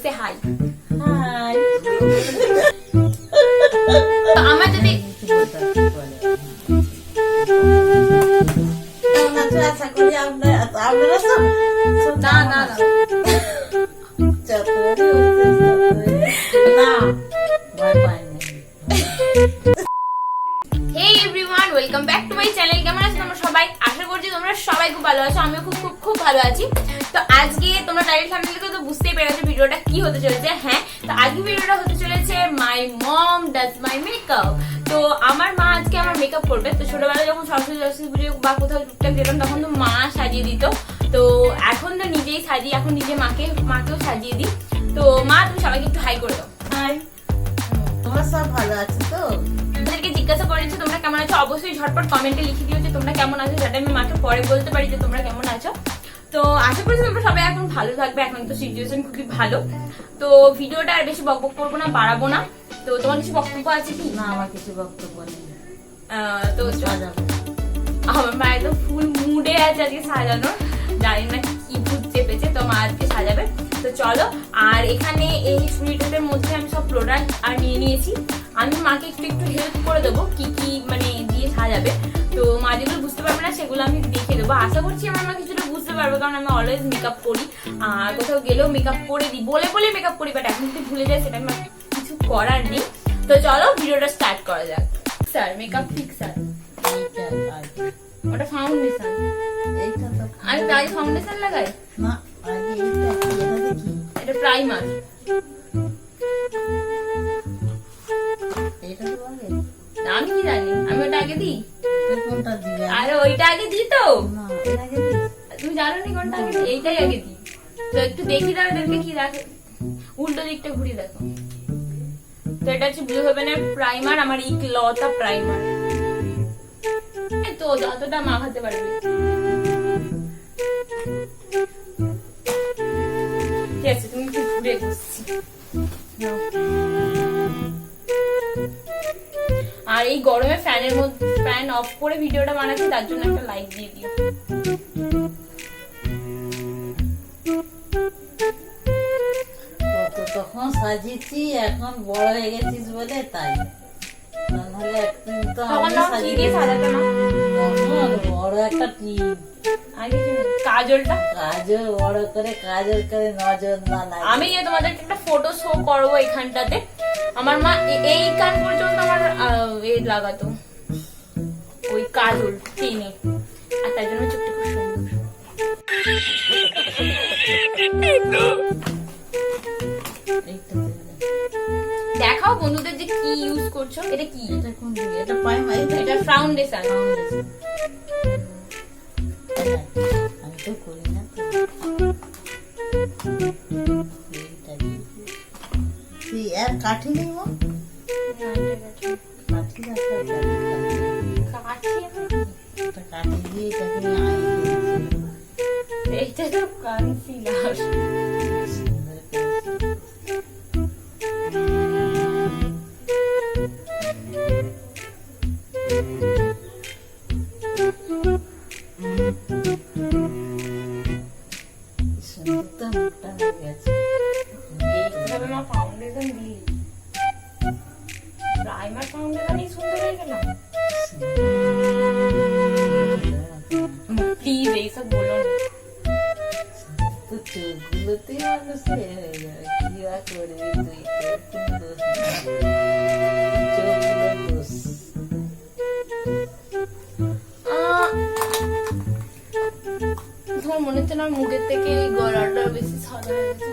Say hi. Hi. আমার যদি আশা করি আপনারা না না না Hey everyone, welcome back to my channel. কেমন আছো তোমরা সবাই? আশা করছি তোমরা সবাই খুব ভালো আছো। আমিও খুব ভালো আছি। তো আজকে তোমরা টাইটেল থাম্বনেল থেকে তো বুঝতেই পেরেছো ভিডিওটা কি হতে চলেছে। হ্যাঁ, তো আজকে ভিডিওটা হতে চলেছে মাই মম ডাজ মাই মেকআপ। তো আমার মা আজকে আমার মেকআপ করবে। তো ছোটবেলায় যখন সরস্বতী পুজো বা কোথাও টুকটাক যেতাম তখন তো মা সাজিয়ে দিত। তো এখন তো নিজেই সাজি, এখন নিজে মাকেও সাজিয়ে দিই। তো মা তুমি সবাইকে একটু হাই করে দাও। হাই, তোমরা সব ভালো আছো তো? তোমাদেরকে জিজ্ঞাসা করেছি তোমরা কেমন আছো, অবশ্যই ঝটপট কমেন্টে লিখে দিও যে তোমরা কেমন আছো, যাতে আমি মাকে পরে বলতে পারি যে তোমরা কেমন আছো। তো আশা করছি তোমরা সবাই এখন ভালো থাকবে, এখন তো সিচুয়েশন খুবই ভালো। তো ভিডিওটা আর বেশি বকবক করবো না, বাড়াবো না। তো তোমার কিছু বক্তব্য আছে কি? না, আমার কিছু বক্তব্য নেই। তো আমার মা একদম ফুল মুডে আছে আজকে সাজানোর, জানি না কি ভূত চেপেছে, তো মা আজকে সাজাবে। তো চলো, আর এখানে এই ছুরিটার মধ্যে আমি সব প্রোডাক্ট আর নিয়ে নিয়েছি। আমি মাকে একটু হেল্প করে দেবো কি কি মানে দিয়ে সাজাবে। তো মা যেগুলো বুঝতে পারবে না সেগুলো আমি দেখে দেবো। আশা করছি আমার মা কিছুটা বুঝতে পারবে, কারণ আমি অলওয়েজ মেকআপ করি আর কোথাও গেলেও মেকআপ করে দিই, বলে মেকআপ করি, বাট এখন যদি ভুলে যায় সেটা আমি কিছু করার নেই। তো চলো ভিডিওটা স্টার্ট করা যাক। স্যার মেকআপ ফিক্সার, ওটা ফাউন্ডেশন। এইটা তো আমি প্রায় ফাউন্ডেশন লাগাই না, আগে এটা দেখি। এটা প্রাইমার। এটা তো আগে আমি কি জানি, আমি ওটা আগে দিই। কোনটা দিবে? আরে ওইটা আগে দিই তো। না, এর আগে দিই। তুমি জানো নি কোনটা আগে দিই? এইটাই আগে দিই। তো একটু দেখি দাও এদেরকে কি রাখে, উল্টো দিকটা ঘুরিয়ে দেখো। তো এটা হচ্ছে ব্লু হেভেনের প্রাইমার, আমার ইকলতা প্রাইমার। এই তো যতটা মাখাতে পারবে। ঠিক আছে, তুমি একটু ঘুরে বসছি। আর এই গরমে ফ্যানের মধ্যে ফ্যান অফ করে ভিডিওটা বানাচ্ছি, তার জন্য একটা লাইক দিয়ে দিও। তখন সাজিয়েছি, এখন বড় হয়ে গেছিস বলে তাই। নাহলে একদিন তো তখন না কি দিয়ে সাজাতে না, বড় একটা টিপ, আগে কাজলটা কাজল বড় করে নজর না লাগে। আমি তোমাদেরকে একটা ফটো শো করবো এখানটাতে। আমার মা এই কান পর্যন্ত আমার এই লাগাতো ওই কাজল টেনে, আর তার জন্য চোখটা খুব সুন্দর। দেখাও বন্ধুদের যে কি ইউজ করছো। এটা কি? এটা কোন দিকে? এটা প্রাইমার, এটা ফাউন্ডেশন। আমি তো করি না তো। তুই আর কাঠি নেই মা? কাঠি রাখা কাঠি দিয়ে এটাকে এইটা তো কনসিলার। প্রাইমার ফাউন্ডেশনই সুন্দর হয়ে গেল। প্লিজ এইসব বলো না। তো চোখগুলোতেই মানুষের হয়ে যাবে, কি আর করবি তুই? চোখগুলো দোষ। তোমার মনে হচ্ছে না মুখের থেকে এই গলাটা বেশি সাদা হয়ে গেছে,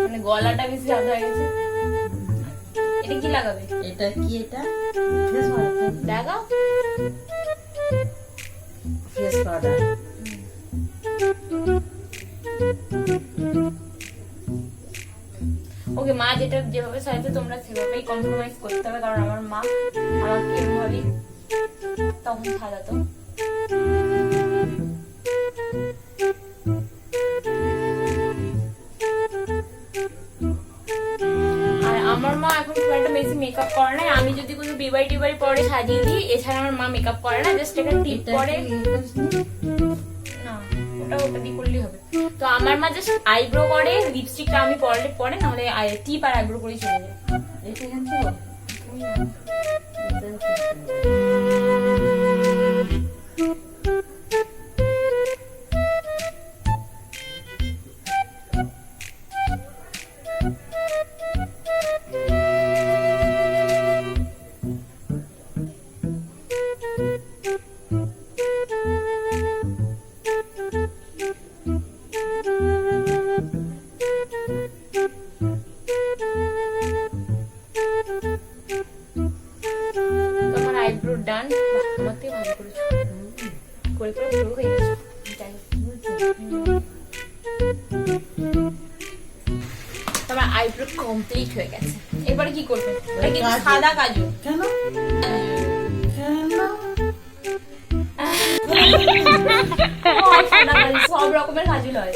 মানে গলাটা বেশি সাদা হয়ে গেছে। এটা কি লাগাবে? এটা কি? এটা ফেস পাউডার। দেখাও ফেস পাউডার। ওকে, মা যেটা যেভাবে সাজাতে তোমরা সেভাবেই কম্প্রোমাইজ করতে হবে, কারণ আমার মা আমাকে এরভাবেই তখন সাজাতো। আর আমার মা এখন খুব একটা বেশি মেকআপ করে না। আমি যদি কোনো বিবাই টিবাই পরে সাজিয়ে দিই, এছাড়া আমার মা মেকআপ করে না, জাস্ট একটা টিপ পরে। না, ওটাও সেটা দিয়ে করলেই হবে। তো আমার মা জাস্ট আইব্রো করে, লিপস্টিকটা আমি পরলে পরে, নাহলে টিপ আর আইব্রো করেই চলে যায়। এটা কিন্তু ডান। আমার থেকে ভালো করেছো, করে করে পুরো হয়ে গেছে। তোমার আইব্রো কমপ্লিট হয়ে গেছে। এবারে কি করবে? এটা কিন্তু সাদা কাজু। কেন সব রকমের কাজু হয়,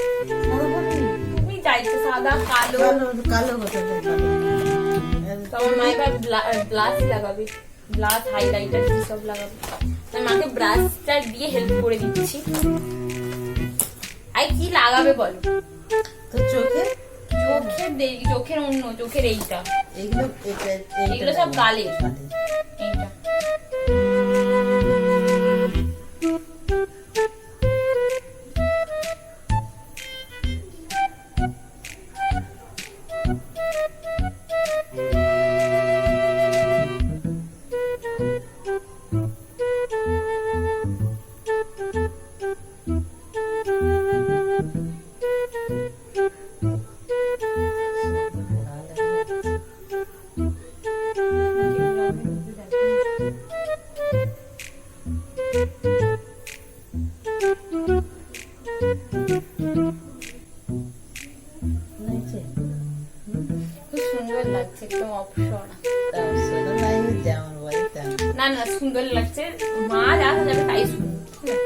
তুমি চাইছো সাদা কালো। কালো কথা তোমার মা এবার ব্লাশ লাগাবে, ব্লাশ হাইলাইটার সব লাগাবে। আমি মাকে ব্রাশটা দিয়ে হেল্প করে দিচ্ছি। আই কি লাগাবে বলো তো? চোখের চোখের অন্য চোখের এইটা, এগুলো সব গালে। এইটা না না সুন্দর লাগছে। মা যা যাবে তাই সুন্দর।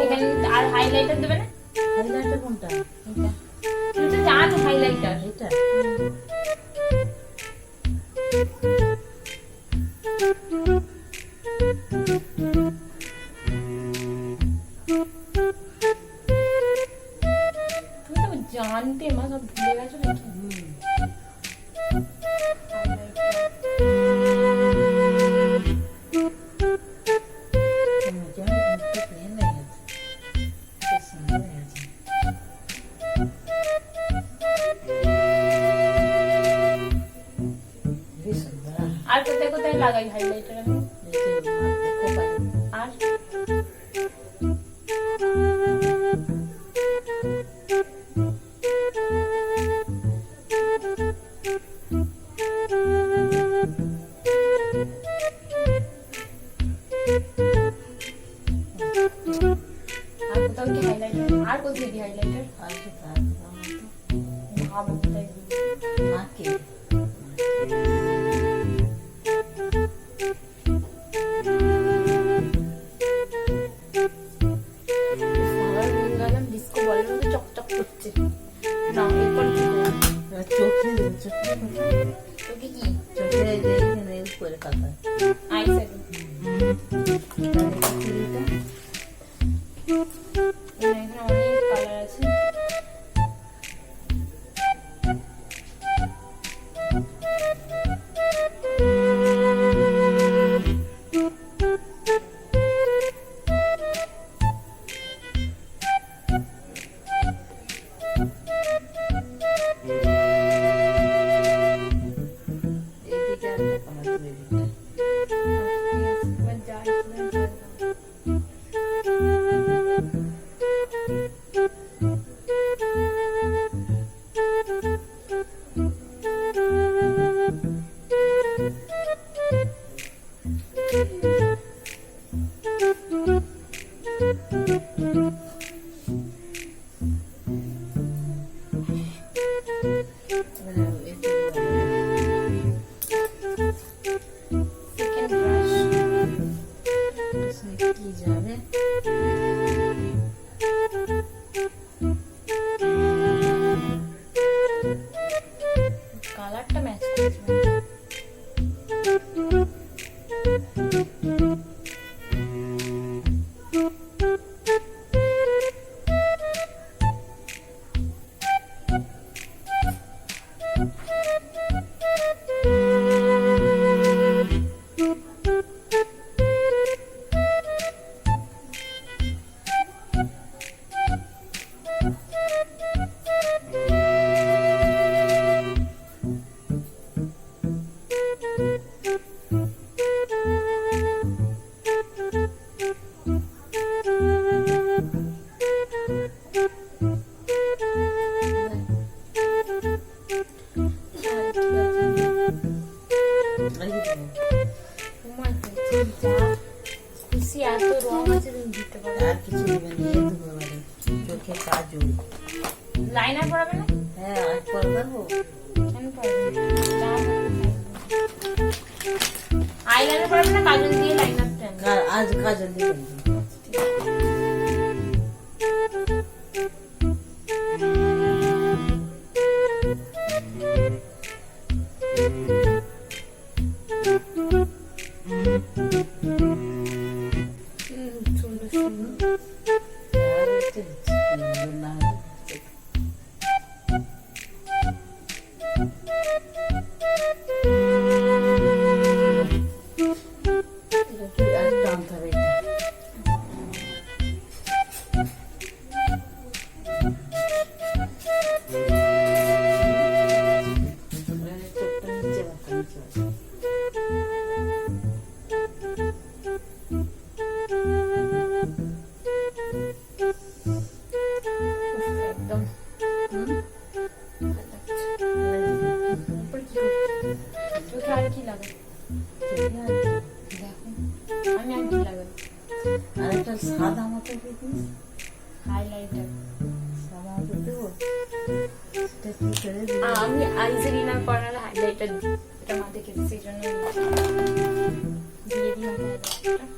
এখানে আর হাইলাইটার দেবে না? হাইলাইটার কোনটা? তুমি তো জানো হাইলাইটার এটা। তুমি তো জানতে, মা সব ভুলে গেছো নাকি? আর কোথায় কোথায় লাগাই হাইলাইটার আমি? আর কোথাও কি হাইলাইটার? আর কোথায় কি হাইলাইটার? ভাবো কোথায় নাকে ডিস্কো বলের মতো চকচক করছে। না এরপর কি করবো? চোখে তোকে কি চোখে এখানে করে কাটা আই শ্যাডো এখানে অনেক কালার আছে। কালারটা ম্যাচ করছে। কেন পারবে না? আইলাইনার পারবে না, কাজল দিয়ে লাইনার টানবে। আজ কাজল দিয়ে একদম চোখে আর কি লাগে দেখো, আমি আর কি লাগে আর একটা সাদা মতো হাইলাইটার। সাদা মতো দেবো, সেটা কি করে দেবো? আমি আইজেলিনার করার হাইলাইটার দিই, এটা মাথায় খেতে, সেই জন্য দিয়ে দিই হাইলাইটারটা।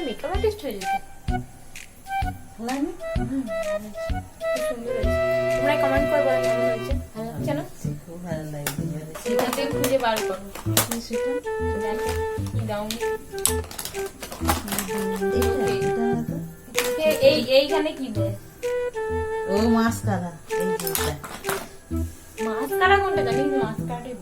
মেকআপ আর্টিস্ট হয়ে যেতে সুন্দর হয়েছে। তোমরা কমেন্ট করে বলো কেমন হয়েছে, ভালো হচ্ছে না? খুব ভালো লাগছে। সেটাতে খুঁজে বার করো সেটা কি দাওনি। এটা এইখানে কি দেয়? ও মাস্কারা, এই যেটা মাস্কারা কোনটা জানি, মাস্কারাটাই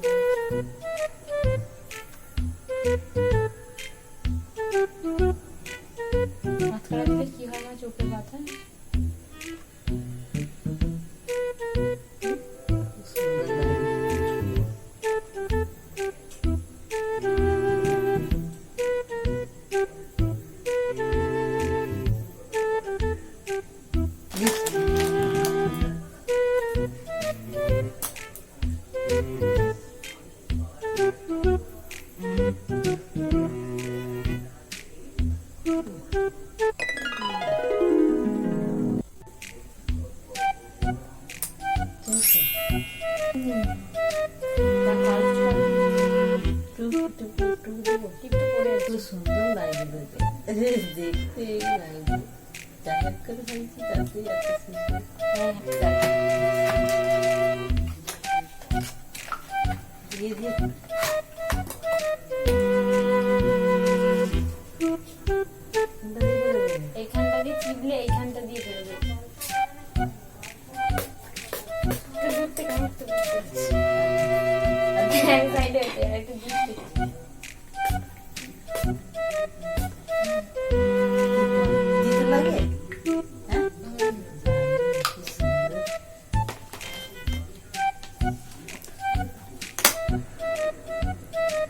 মাস্কারা দিলে কি হয় না চোখে ব্যথা? সুন্দর লাগবে দেখতে, লাগবে চাক করে ফেলছি, তাতে এত সুন্দর। দিয়ে দিয়ে এইখানটা দিয়ে চিপলে এইখানটা দিয়ে বেরোবে। দূর থেকে আমার তো বুঝতে পারছি। এক সাইডে আছে, আর একটু দূর থেকে। দিতে লাগে,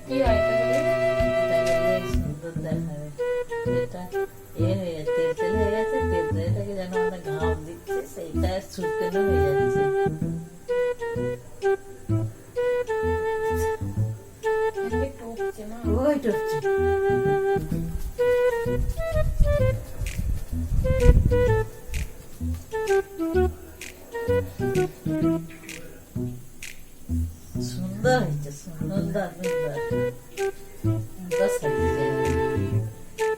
কি হয় এটা বলে? সুন্দর দেখাবে। এটা এ হয়ে যাচ্ছে, তেল হয়ে গেছে, তেলটাকে যেন আমরা ঘাম দিচ্ছে, সেইটা শুকনো হয়ে যাচ্ছে। এখানে টপছে না। ওই টপছে। সুন্দর হয়েছে, সুন্দর সুন্দর সুন্দর সাজিয়েছে।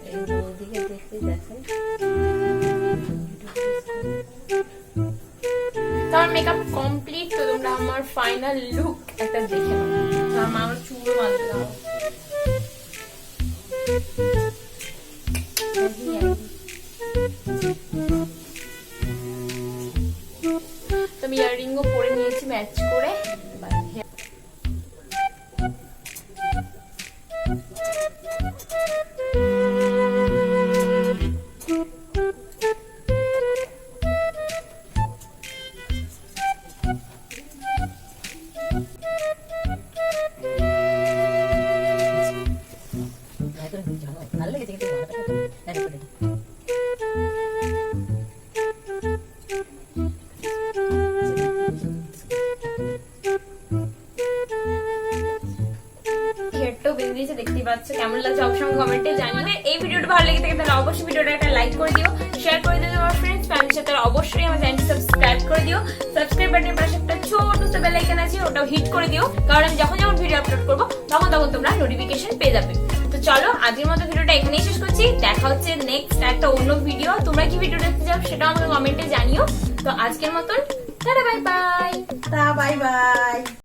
এই ওদিকে দেখতে দেখাই। তো আমার মেকআপ কমপ্লিট। তো তোমরা আমার ফাইনাল লুক একটা দেখে নাও। আমার চুলও বাঁধতে দাও। তো আমি ইয়াররিংও পরে নিয়েছি ম্যাচ করে। দিয়েছে, দেখতেই পাচ্ছ। কেমন লাগছে অবশ্যই কমেন্টে জানিও। এই ভিডিওটা ভালো লেগে থাকে তাহলে অবশ্যই ভিডিওটা একটা লাইক করে দিও, শেয়ার করে দিও তোমার ফ্রেন্ডস ফ্যামিলির সাথে। অবশ্যই আমার চ্যানেলটি সাবস্ক্রাইব করে দিও। সাবস্ক্রাইব বাটনের পাশে একটা ছোট বেল আইকন আছে, ওটাও হিট করে দিও, কারণ আমি যখন ভিডিও আপলোড করবো তখন তোমরা নোটিফিকেশন পেয়ে যাবে। তো চলো আজকের মতো ভিডিওটা এখানেই শেষ করছি। দেখা হচ্ছে নেক্সট একটা অন্য ভিডিও। তোমরা কি ভিডিও দেখতে চাও সেটা আমাকে কমেন্টে জানিও। তো আজকের মতন tata, bye bye. Bye bye.